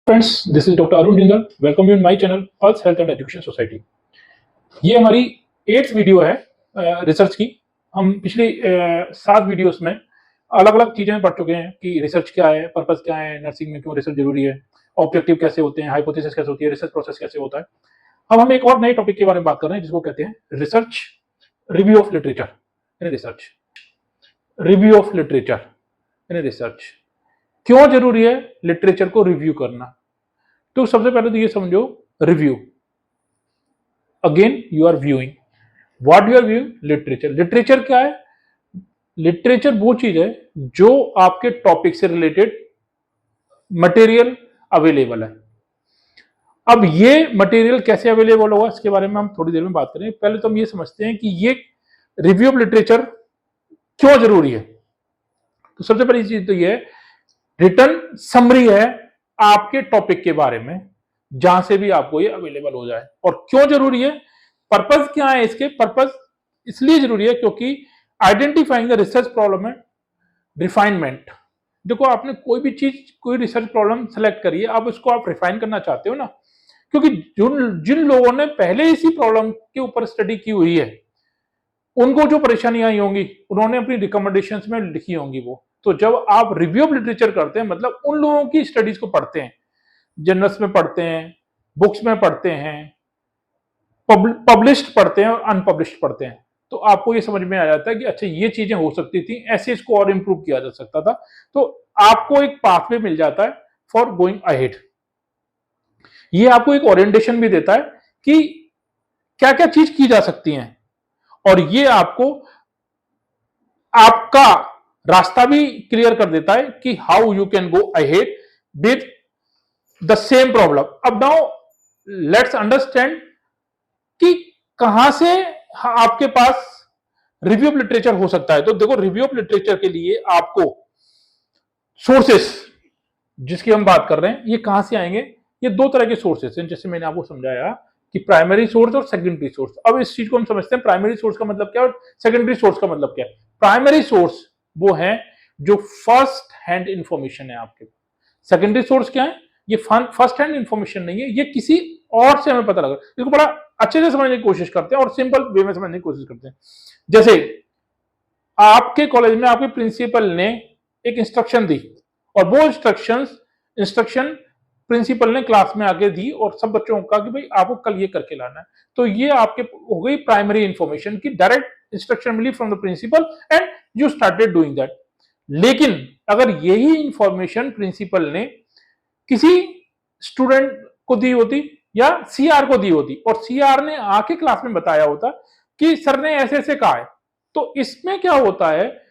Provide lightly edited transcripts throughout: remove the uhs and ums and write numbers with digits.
Friends, this is doctor Arun Jindal. Welcome you in my channel pulse health and education society. ये हमारी 8th video है research की। हम पिछली 7 वीडियोस में अलग अलग चीजें पढ़ चुके हैं कि रिसर्च क्या है, पर्पस क्या है, नर्सिंग में क्यों रिसर्च जरूरी है, ऑब्जेक्टिव कैसे होते हैं, हाइपोथेसिस कैसे होती है, रिसर्च प्रोसेस कैसे होता है। अब हम एक और नए टॉपिक के बारे में बात कर रहे हैं जिसको कहते हैं research review of literature in research. Review of literature in research क्यों जरूरी है लिटरेचर को रिव्यू करना। तो सबसे पहले तो ये समझो, review, again you are viewing, what you are viewing, literature. Literature क्या है? लिटरेचर वो चीज है जो आपके टॉपिक से रिलेटेड मटेरियल अवेलेबल है। अब ये मटेरियल कैसे अवेलेबल होगा इसके बारे में हम थोड़ी देर में बात करें। पहले तो हम ये समझते हैं कि ये रिव्यू ऑफ लिटरेचर क्यों जरूरी है। तो सबसे पहली चीज तो ये रिटर्न समरी है आपके टॉपिक के बारे में, जहां से भी आपको ये अवेलेबल हो जाए। और क्यों जरूरी है, पर्पस क्या है इसके? पर्पस इसलिए जरूरी है क्योंकि आइडेंटिफाइंग द रिसर्च प्रॉब्लम है रिफाइनमेंट। देखो, आपने कोई भी चीज, कोई रिसर्च प्रॉब्लम सेलेक्ट करी है, अब उसको आप रिफाइन करना चाहते हो ना, क्योंकि जिन लोगों ने पहले इसी प्रॉब्लम के ऊपर स्टडी की हुई है, उनको जो परेशानियां आई होंगी उन्होंने अपनी रिकमेंडेशंस में लिखी होंगी वो। तो जब आप रिव्यू ऑफ लिटरेचर करते हैं, मतलब उन लोगों की स्टडीज को पढ़ते हैं, जर्नल्स में पढ़ते हैं, बुक्स में पढ़ते हैं, पब्लिश्ड पढ़ते हैं और अनपब्लिश्ड पढ़ते हैं, तो आपको ये समझ में आ जाता है कि अच्छा ये चीजें हो सकती थी, ऐसे इसको और इंप्रूव किया जा सकता था। तो आपको एक पाथवे मिल जाता है फॉर गोइंग अहेड। ये आपको एक ओरिएंटेशन भी देता है कि क्या क्या चीज की जा सकती है, और ये आपको आपका रास्ता भी क्लियर कर देता है कि how you can go ahead with the same problem. अब नाउ लेट्स अंडरस्टैंड कि कहां से आपके पास रिव्यू ऑफ लिटरेचर हो सकता है। तो देखो, रिव्यू ऑफ लिटरेचर के लिए आपको सोर्सेस जिसकी हम बात कर रहे हैं, ये कहां से आएंगे? ये दो तरह के सोर्सेस हैं, जैसे मैंने आपको समझाया कि प्राइमरी सोर्स और सेकेंडरी सोर्स। अब इस चीज को हम समझते हैं, प्राइमरी सोर्स का मतलब क्या और सेकेंडरी सोर्स का मतलब क्या है। प्राइमरी सोर्स वो है जो फर्स्ट हैंड इंफॉर्मेशन है आपके। सेकेंडरी सोर्स क्या है? ये फर्स्ट हैंड इंफॉर्मेशन नहीं है, ये किसी और से हमें पता लगा। इसको बड़ा अच्छे से समझने की कोशिश करते हैं और सिंपल वे में समझने की कोशिश करते हैं। जैसे आपके कॉलेज में आपके प्रिंसिपल ने एक इंस्ट्रक्शन दी, और वो इंस्ट्रक्शन प्रिंसिपल ने क्लास में आके दी और सब बच्चों को कहा कि भाई आपको कल ये करके लाना है। तो ये आपके हो गई प्राइमरी इंफॉर्मेशन की डायरेक्ट इंस्ट्रक्शन मिली from the principal and you started doing that. लेकिन अगर यही इंफॉर्मेशन प्रिंसिपल ने किसी स्टूडेंट को दी होती या सीआर को दी होती, और सीआर ने आके क्लास में बताया होता कि सर ने ऐसे ऐसे कहा है, तो इसमें क्या होता है,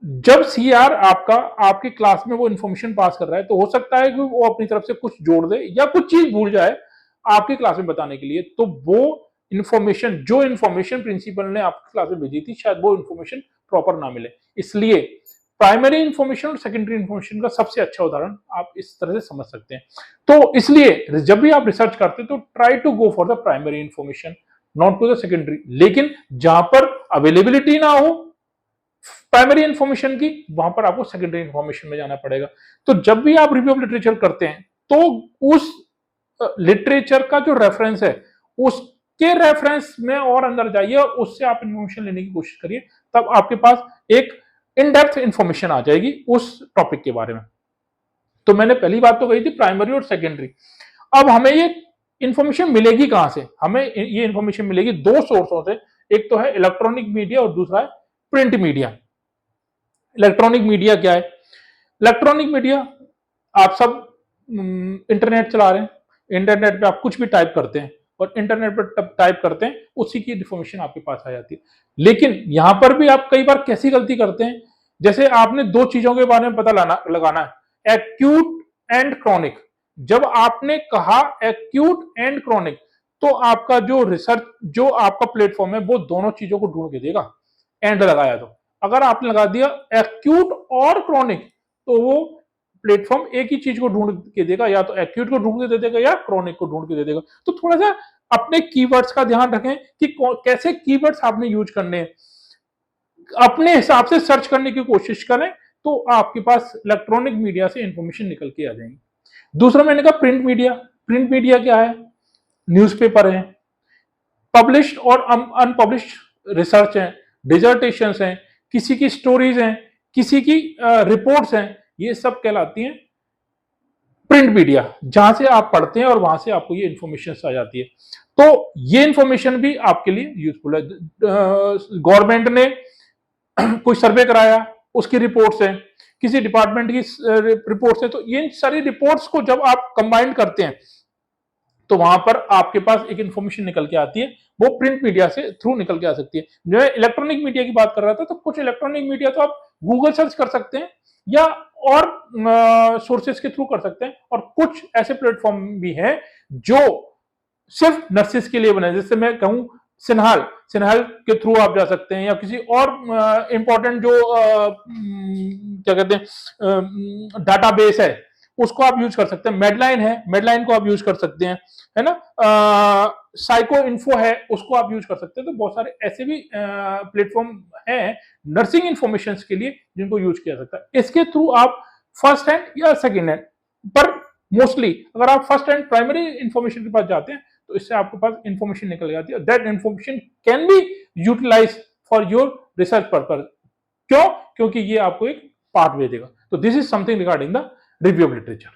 जब सीआर आपकी क्लास में वो इंफॉर्मेशन पास कर रहा है, तो हो सकता है कि वो अपनी तरफ से कुछ जोड़ दे या कुछ चीज भूल जाए आपकी क्लास में बताने के लिए। तो वो जो इंफॉर्मेशन प्रिंसिपल ने आपकी क्लास में भेजी थी, शायद वो इंफॉर्मेशन प्रॉपर ना मिले। इसलिए प्राइमरी इंफॉर्मेशन और सेकेंडरी इंफॉर्मेशन का सबसे अच्छा उदाहरण आप इस तरह से समझ सकते हैं। तो इसलिए जब भी आप रिसर्च करते हैं तो try to go for the primary information, not to the secondary. लेकिन जहां पर अवेलेबिलिटी ना हो प्राइमरी इंफॉर्मेशन की, वहां पर आपको सेकेंडरी इंफॉर्मेशन में जाना पड़ेगा। तो जब भी आप रिव्यू ऑफ लिटरेचर करते हैं, तो उस लिटरेचर का जो रेफरेंस है, उसके रेफरेंस में और अंदर जाइए और उससे आप इंफॉर्मेशन लेने की कोशिश करिए। तब आपके पास एक इन डेप्थ इंफॉर्मेशन आ जाएगी उस टॉपिक के बारे में। तो मैंने पहली बात तो कही थी प्राइमरी और सेकेंडरी। अब हमें ये इंफॉर्मेशन मिलेगी कहां से? हमें ये इंफॉर्मेशन मिलेगी दो सोर्सों से। एक तो है इलेक्ट्रॉनिक मीडिया और दूसरा है प्रिंट मीडिया। इलेक्ट्रॉनिक मीडिया क्या है? इलेक्ट्रॉनिक मीडिया, आप सब इंटरनेट चला रहे हैं, इंटरनेट पे आप कुछ भी टाइप करते हैं और इंटरनेट पर टाइप करते हैं, उसी की इंफॉर्मेशन आपके पास आ जाती है। लेकिन यहां पर भी आप कई बार कैसी गलती करते हैं, जैसे आपने दो चीजों के बारे में पता लगाना है, एक्यूट एंड क्रॉनिक। जब आपने कहा एक्यूट एंड क्रॉनिक, तो आपका जो रिसर्च, जो आपका प्लेटफॉर्म है, वो दोनों चीजों को ढूंढ के देगा। एंड लगाया तो अगर आपने लगा दिया एक्यूट और क्रॉनिक, तो वो प्लेटफॉर्म एक ही चीज को ढूंढ के देगा, या तो एक्यूट को ढूंढ के दे देगा या क्रॉनिक को ढूंढ के दे देगा। तो थोड़ा सा अपने कीवर्ड्स का ध्यान रखें कि कैसे कीवर्ड्स आपने यूज करने हैं, अपने हिसाब से सर्च करने की कोशिश करें, तो आपके पास इलेक्ट्रॉनिक मीडिया से इंफॉर्मेशन निकल के आ जाएंगी। दूसरा मैंने कहा प्रिंट मीडिया। प्रिंट मीडिया क्या है? न्यूज़पेपर है, पब्लिश्ड और अनपब्लिश्ड रिसर्च है, डिजर्टेशंस हैं, किसी की स्टोरीज हैं, किसी की रिपोर्ट्स हैं, ये सब कहलाती हैं प्रिंट मीडिया, जहां से आप पढ़ते हैं और वहां से आपको ये इंफॉर्मेशन आ जाती है। तो ये इंफॉर्मेशन भी आपके लिए यूजफुल है। गवर्नमेंट ने कोई सर्वे कराया, उसकी रिपोर्ट्स हैं, किसी डिपार्टमेंट की रिपोर्ट्स हैं, तो ये सारी रिपोर्ट्स को जब आप कंबाइन करते हैं तो वहां पर आपके पास एक इंफॉर्मेशन निकल के आती है, वो प्रिंट मीडिया से थ्रू निकल के आ सकती है। मैं इलेक्ट्रॉनिक मीडिया की बात कर रहा था, तो कुछ इलेक्ट्रॉनिक मीडिया तो आप गूगल सर्च कर सकते हैं या और सोर्सेस के थ्रू कर सकते हैं, और कुछ ऐसे प्लेटफॉर्म भी हैं जो सिर्फ नर्सेस के लिए बने। जैसे मैं कहूं सिन्हाल, सिन्हाल के थ्रू आप जा सकते हैं, या किसी और इंपॉर्टेंट जो क्या कहते हैं डाटाबेस है उसको आप यूज कर सकते हैं। मेडलाइन है, मेडलाइन को आप यूज कर सकते हैं, है ना। साइको इन्फो है, उसको आप यूज कर सकते हैं। तो बहुत सारे ऐसे भी प्लेटफॉर्म हैं नर्सिंग इंफॉर्मेशन के लिए जिनको यूज किया जाता है। इसके थ्रू आप फर्स्ट हैंड या सेकेंड हैंड, पर मोस्टली अगर आप फर्स्ट हैंड प्राइमरी इंफॉर्मेशन के पास जाते हैं तो इससे आपके पास इंफॉर्मेशन निकल जाती है। That information can be utilise for your research purpose. क्यों? क्योंकि ये आपको एक पाथवे देगा। तो this is something regarding the review of literature.